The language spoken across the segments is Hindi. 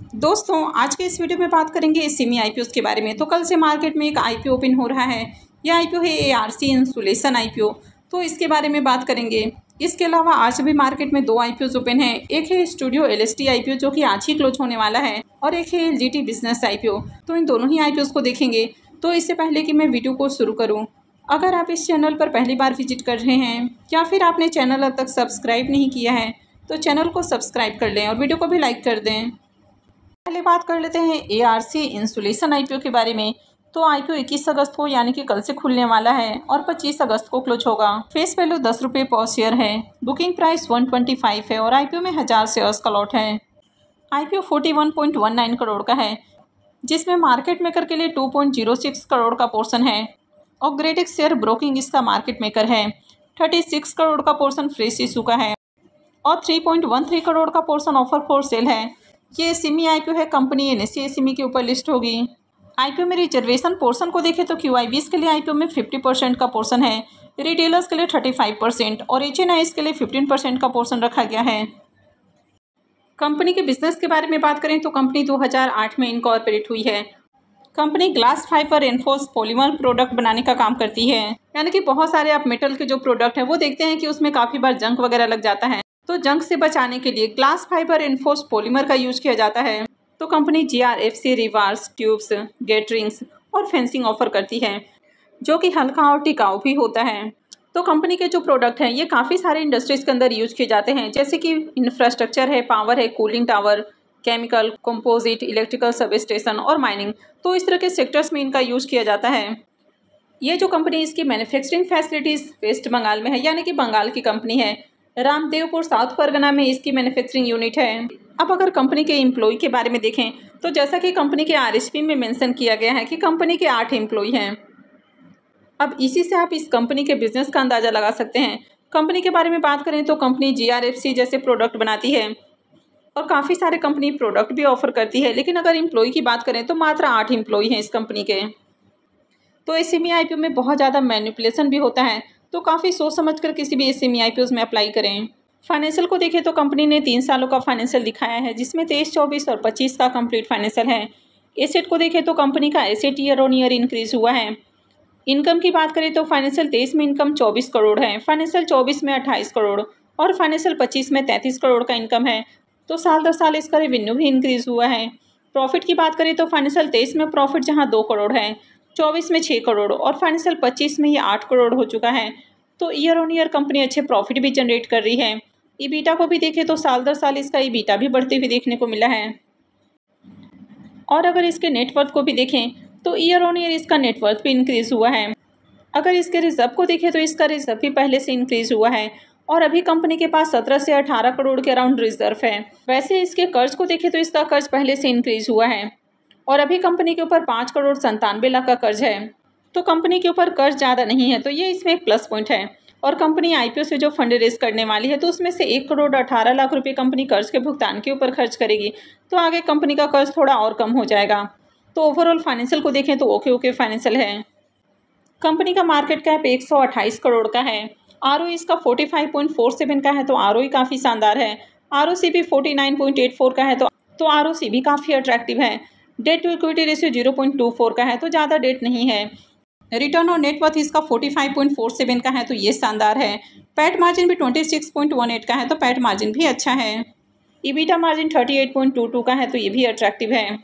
दोस्तों, आज के इस वीडियो में बात करेंगे सिमी आईपीओ के बारे में। तो कल से मार्केट में एक आईपीओ ओपन हो रहा है। यह आईपीओ है एआरसी इंसुलेशन आईपीओ। तो इसके बारे में बात करेंगे। इसके अलावा आज भी मार्केट में दो आईपीओ ओपन है। एक है स्टूडियो एलएसटी आईपीओ जो कि आज ही क्लोज होने वाला है, और एक है एलजीटी बिजनेस आईपीओ। तो इन दोनों ही आईपीओ को देखेंगे। तो इससे पहले कि मैं वीडियो को शुरू करूँ, अगर आप इस चैनल पर पहली बार विजिट कर रहे हैं या फिर आपने चैनल अब तक सब्सक्राइब नहीं किया है तो चैनल को सब्सक्राइब कर लें और वीडियो को भी लाइक कर दें। पहले बात कर लेते हैं एआरसी इंसुलेशन आईपीओ के बारे में। तो आईपीओ 21 अगस्त को यानी कि कल से खुलने वाला है और 25 अगस्त को क्लोज होगा। फेस वैल्यू 10 रुपये पर शेयर है। बुकिंग प्राइस 125 है और आईपीओ में 1000 शेयर्स का लॉट है। आईपीओ 41.19 करोड़ का है, जिसमें मार्केट मेकर के लिए 2.06 करोड़ का पोर्शन है और ग्रेटेक्स शेयर ब्रोकिंग इसका मार्केट मेकर है। 36 करोड़ का पोर्शन फ्रेश इशू का है और 3.13 करोड़ का पोर्शन ऑफर फॉर सेल है। ये सिमी आईपीओ है, कंपनी एनएससी सिमी के ऊपर लिस्ट होगी। आईपीओ में रिजर्वेशन पोर्शन को देखें तो क्यूआईबीज के लिए आईपीओ में 50% का पोर्शन है, रिटेलर्स के लिए 35% और एचएनआईज के लिए 15% का पोर्शन रखा गया है। कंपनी के बिजनेस के बारे में बात करें तो कंपनी 2008 में इनकॉर्पोरेट हुई है। Company glass fibre enforce polymer product बनाने का काम करती है, यानी कि बहुत सारे आप मेटल के जो प्रोडक्ट है वो देखते हैं कि उसमें काफ़ी बार जंग वगैरह लग जाता है, तो जंग से बचाने के लिए ग्लास फाइबर एनफोर्स पॉलीमर का यूज किया जाता है। तो कंपनी जीआरएफसी रिवार्स ट्यूब्स, गेटरिंग्स और फेंसिंग ऑफर करती है, जो कि हल्का और टिकाऊ भी होता है। तो कंपनी के जो प्रोडक्ट हैं ये काफ़ी सारे इंडस्ट्रीज़ के अंदर यूज किए जाते हैं, जैसे कि इंफ्रास्ट्रक्चर है, पावर है, cooling tower, chemical, composite, electrical sub station और माइनिंग। तो इस तरह के सेक्टर्स में इनका यूज किया जाता है। ये जो कंपनी इसकी मैन्युफैक्चरिंग फैसिलिटीज़ वेस्ट बंगाल में है, यानी कि बंगाल की कंपनी है। रामदेवपुर साउथ परगना में इसकी मैन्युफैक्चरिंग यूनिट है। अब अगर कंपनी के एम्प्लॉय के बारे में देखें तो जैसा कि कंपनी के आरएसपी में मेंशन किया गया है कि कंपनी के 8 एम्प्लॉय हैं। अब इसी से आप इस कंपनी के बिजनेस का अंदाज़ा लगा सकते हैं। कंपनी के बारे में बात करें तो कंपनी जीआरएफसी जैसे प्रोडक्ट बनाती है और काफ़ी सारे कंपनी प्रोडक्ट भी ऑफर करती है, लेकिन अगर एम्प्लॉय की बात करें तो मात्र 8 एम्प्लॉय हैं इस कंपनी के। तो एसएमई आईपीओ में बहुत ज़्यादा मैनिपुलेशन भी होता है, तो काफ़ी सोच समझ कर किसी भी एसएमई आईपीओ में अप्लाई करें। फाइनेंशियल को देखें तो कंपनी ने 3 सालों का फाइनेंशियल दिखाया है, जिसमें 23-24 और 25 का कंप्लीट फाइनेंशियल है। एसेट को देखें तो कंपनी का asset year on year increase हुआ है। इनकम की बात करें तो फाइनेंशियल 23 में इनकम 24 करोड़ है, फाइनेंशियल 24 में 28 करोड़ और फाइनेंशियल 25 में 33 करोड़ का इनकम है। तो साल दर साल इसका रेवेन्यू भी इंक्रीज हुआ है। प्रॉफिट की बात करें तो फाइनेंशियल 23 में प्रॉफिट जहां 2 करोड़ है, 24 में 6 करोड़ और फाइनेंशियल 25 में ये 8 करोड़ हो चुका है। तो ईयर ऑन ईयर कंपनी अच्छे प्रॉफिट भी जनरेट कर रही है। ईबीटा को भी देखें तो साल दर साल इसका ईबीटा भी बढ़ते हुए देखने को मिला है। और अगर इसके नेटवर्थ को भी देखें तो ईयर ऑन ईयर इसका नेटवर्थ भी इंक्रीज हुआ है। अगर इसके रिजर्व को देखें तो इसका रिजर्व भी पहले से इंक्रीज हुआ है और अभी कंपनी के पास 17 से 18 करोड़ के अराउंड रिजर्व है। वैसे इसके कर्ज को देखें तो इसका कर्ज पहले से इंक्रीज हुआ है और अभी कंपनी के ऊपर 5 करोड़ 97 लाख का कर्ज है। तो कंपनी के ऊपर कर्ज ज़्यादा नहीं है, तो ये इसमें एक प्लस पॉइंट है। और कंपनी आईपीओ से जो फंड रेज करने वाली है तो उसमें से 1 करोड़ 18 लाख रुपए कंपनी कर्ज के भुगतान के ऊपर खर्च करेगी, तो आगे कंपनी का कर्ज थोड़ा और कम हो जाएगा। तो ओवरऑल फाइनेंशियल को देखें तो ओके फाइनेंशियल है। कंपनी का मार्केट कैप 128 करोड़ का है। आरओई इसका 45.47 का है, तो आरओई काफ़ी शानदार है। आरओसी भी 49.84 का है, तो आरओसी भी काफ़ी अट्रैक्टिव है। डेट टू इक्विटी रेशियो 0.24 का है, तो ज़्यादा डेट नहीं है। रिटर्न ऑन नेटवर्थ इसका 45.47 का है, तो ये शानदार है। पैट मार्जिन भी 26.18 का है, तो पैट मार्जिन भी अच्छा है। ईबीटा मार्जिन 38.22 का है, तो ये भी अट्रैक्टिव है।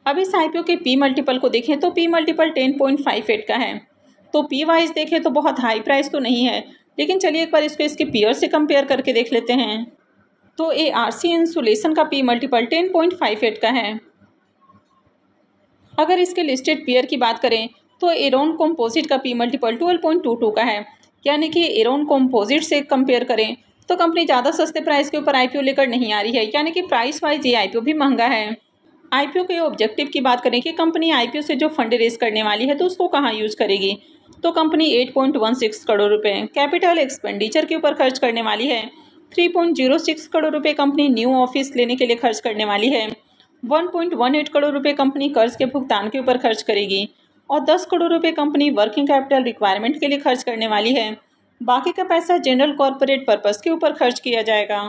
अब इस आईपीओ के पी मल्टीपल को देखें तो पी मल्टीपल 10.58 का है। तो पी वाइज देखें तो बहुत हाई प्राइस तो नहीं है, लेकिन चलिए एक बार इसको इसके पीयर से कंपेयर करके देख लेते हैं। तो एआरसी इंसुलेशन का पी मल्टीपल 10.58 का है। अगर इसके लिस्टेड पीयर की बात करें तो एरोन कंपोजिट का पी मल्टीपल 12.22 का है, यानी कि एरोन कंपोजिट से कंपेयर करें तो कंपनी ज़्यादा सस्ते प्राइस के ऊपर आईपीओ लेकर नहीं आ रही है, यानी कि प्राइस वाइज ये आईपीओ भी महंगा है। आईपीओ के ऑब्जेक्टिव की बात करें कि कंपनी आईपीओ से जो फंड रेज करने वाली है तो उसको कहाँ यूज करेगी, तो कंपनी 8.16 करोड़ रुपए कैपिटल एक्सपेंडिचर के ऊपर खर्च करने वाली है। 3.06 करोड़ रुपए कंपनी न्यू ऑफिस लेने के लिए खर्च करने वाली है। 1.18 करोड़ रुपए कंपनी कर्ज के भुगतान के ऊपर खर्च करेगी और 10 करोड़ रुपए कंपनी वर्किंग कैपिटल रिक्वायरमेंट के लिए खर्च करने वाली है। बाकी का पैसा जनरल कॉर्पोरेट पर्पस के ऊपर खर्च किया जाएगा।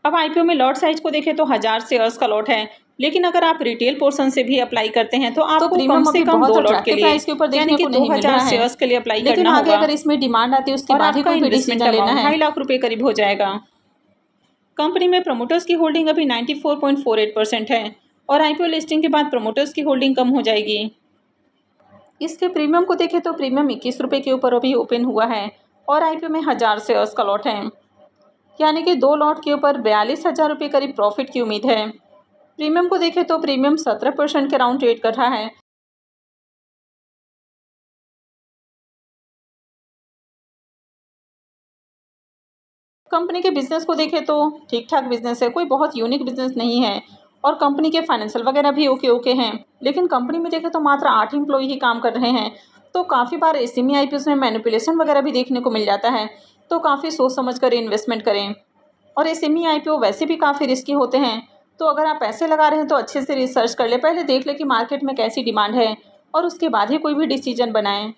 अब आईपीओ में लॉट साइज को देखें तो 1000 शेयर्स का लॉट है, लेकिन अगर आप रिटेल पोर्शन से भी अप्लाई करते हैं तो आपको कम से कम 2 लॉट के लिए प्राइस के ऊपर देखने को नहीं मिल रहा है। 2000 शेयर्स के लिए अप्लाई लेकिन करना आगे होगा। अगर इसमें डिमांड आती है उसके बाद ही कोई भी डिसीजन लेना है। 2.5 लाख रुपए करीब हो जाएगा। कंपनी में प्रमोटर्स की होल्डिंग अभी 94.48% है और आईपीओ लिस्टिंग के बाद प्रमोटर्स की होल्डिंग कम हो जाएगी। इसके प्रीमियम को देखें तो प्रीमियम 21 रुपये के ऊपर अभी ओपन हुआ है और आईपीओ में 1000 शेयर्स का लॉट है, यानी कि 2 लॉट के ऊपर 42,000 रुपये करीब प्रॉफिट की उम्मीद है। प्रीमियम को देखें तो प्रीमियम 17% के राउंड ट्रेड कर रहा है। कंपनी के बिजनेस को देखें तो ठीक ठाक बिजनेस है, कोई बहुत यूनिक बिजनेस नहीं है और कंपनी के फाइनेंशियल वगैरह भी ओके हैं। लेकिन कंपनी में देखें तो मात्र 8 एम्प्लॉई ही काम कर रहे हैं, तो काफ़ी बार एसएमई आईपीओ में मैनिपुलेशन वगैरह भी देखने को मिल जाता है, तो काफ़ी सोच समझ कर इन्वेस्टमेंट करें। और एसएमई आईपीओ वैसे भी काफ़ी रिस्की होते हैं, तो अगर आप पैसे लगा रहे हैं तो अच्छे से रिसर्च कर ले, पहले देख ले कि मार्केट में कैसी डिमांड है और उसके बाद ही कोई भी डिसीजन बनाएं।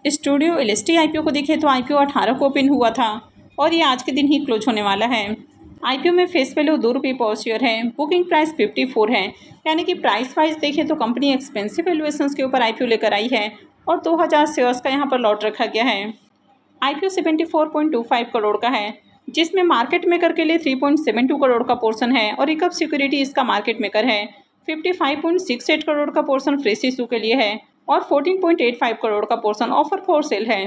स्टूडियो एलएसटी आईपीओ को देखें तो आईपीओ 18 को ओपन हुआ था और ये आज के दिन ही क्लोज होने वाला है। आईपीओ में फेस वैल्यू 2 रुपये पर शेयर है, बुकिंग प्राइस 54 है, यानी कि प्राइस वाइज देखें तो कंपनी एक्सपेंसिव वैल्यूएशंस के ऊपर आईपीओ लेकर आई है और 2000 शेयर्स का यहाँ पर लॉट रखा गया है। आईपीओ 74.25 करोड़ का है, जिसमें मार्केट मेकर के लिए 3.72 करोड़ का पोर्शन है और रिकप सिक्योरिटी इसका मार्केट मेकर है। 55.68 करोड़ का पोर्शन फ्रेश इशू के लिए है और 14.85 करोड़ का पोर्शन ऑफर फॉर सेल है।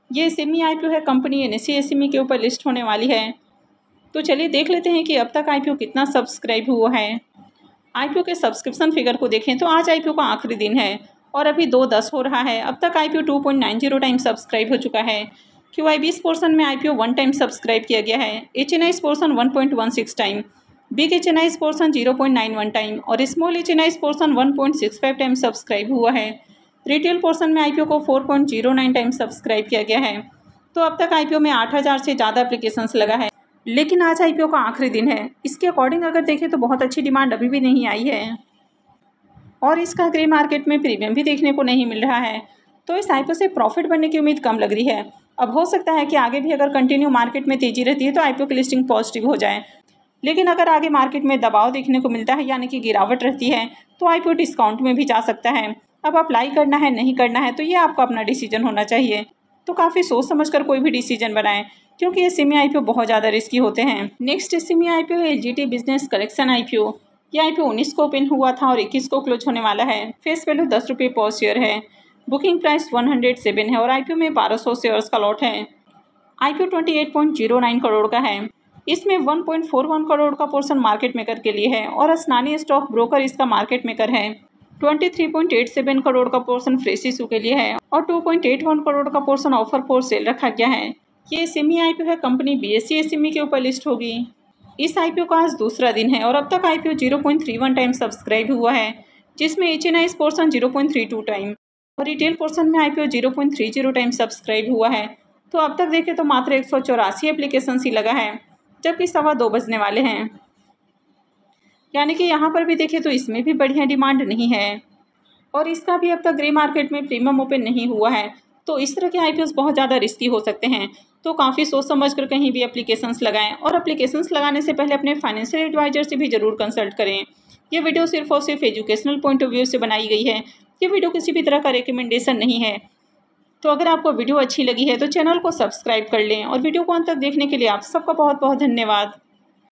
ये एसएमई आईपीओ है, कंपनी एनएसई एसएमई के ऊपर लिस्ट होने वाली है। तो चलिए देख लेते हैं कि अब तक आईपीओ कितना सब्सक्राइब हुआ है। आईपीओ के सब्सक्रिप्शन फिगर को देखें तो आज आईपीओ का आखिरी दिन है और अभी 2:10 हो रहा है। अब तक आईपीओ 2.90 टाइम सब्सक्राइब हो चुका है। QIB पोर्शन में आईपीओ 1 टाइम सब्सक्राइब किया गया है, HNI portion 1.16 time, big HNI portion 0.91 time और small HNI portion 1.65 time subscribe हुआ है। रिटेल पोर्शन में आईपीओ को 4.09 टाइम सब्सक्राइब किया गया है। तो अब तक आईपीओ में 8000 से ज़्यादा एप्लीकेशंस लगा है, लेकिन आज आईपीओ का आखिरी दिन है। इसके अकॉर्डिंग अगर देखें तो बहुत अच्छी डिमांड अभी भी नहीं आई है और इसका ग्रे मार्केट में प्रीमियम भी देखने को नहीं मिल रहा है, तो इस आईपीओ से प्रॉफिट बनने की उम्मीद कम लग रही है। अब हो सकता है कि आगे भी अगर कंटिन्यू मार्केट में तेजी रहती है तो आईपीओ की लिस्टिंग पॉजिटिव हो जाए, लेकिन अगर आगे मार्केट में दबाव देखने को मिलता है यानी कि गिरावट रहती है तो आईपीओ डिस्काउंट में भी जा सकता है। अब अप्लाई करना है नहीं करना है तो ये आपका अपना डिसीजन होना चाहिए, तो काफ़ी सोच समझकर कोई भी डिसीजन बनाएं, क्योंकि ये एसएमई आईपीओ बहुत ज़्यादा रिस्की होते हैं। नेक्स्ट एसएमई आईपीओ है एलजीटी बिजनेस कलेक्शन आईपीओ। ये आईपीओ 19 को ओपन हुआ था और 21 को क्लोज होने वाला है। फेस वैल्यू 10 रुपये पर शेयर है, बुकिंग प्राइस 107 है और आईपीओ में 1200 शेयर्स का लॉट है। आईपीओ 28.09 करोड़ का है, इसमें 1.41 करोड़ का पोर्शन मार्केट मेकर के लिए है और स्नानी स्टॉक ब्रोकर इसका मार्केट मेकर है। 23.87 करोड़ का पोर्शन फ्रेश इशू के लिए है और 2.81 करोड़ का पोर्शन ऑफर फॉर सेल रखा गया है। ये एसएमई आईपीओ है, कंपनी BSE एसएमई के ऊपर लिस्ट होगी। इस आईपीओ का आज दूसरा दिन है और अब तक आईपीओ 0.31 टाइम सब्सक्राइब हुआ है, जिसमें HNI पोर्शन 0.32 टाइम और रिटेल पोर्शन में आईपीओ 0.30 टाइम सब्सक्राइब हुआ है। तो अब तक देखें तो मात्र 184 एप्लीकेशन ही लगा है, जबकि 2:15 बजने वाले हैं, यानी कि यहाँ पर भी देखें तो इसमें भी बढ़िया डिमांड नहीं है और इसका भी अब तक ग्रे मार्केट में प्रीमियम ओपन नहीं हुआ है। तो इस तरह के आईपीओस बहुत ज़्यादा रिस्की हो सकते हैं, तो काफ़ी सोच समझ कर कहीं भी एप्लीकेशंस लगाएं और एप्लीकेशंस लगाने से पहले अपने फाइनेंशियल एडवाइजर से भी ज़रूर कंसल्ट करें। ये वीडियो सिर्फ और सिर्फ एजुकेशनल पॉइंट ऑफ व्यू से बनाई गई है, ये वीडियो किसी भी तरह का रिकमेंडेशन नहीं है। तो अगर आपको वीडियो अच्छी लगी है तो चैनल को सब्सक्राइब कर लें और वीडियो को अंत तक देखने के लिए आप सबका बहुत बहुत धन्यवाद।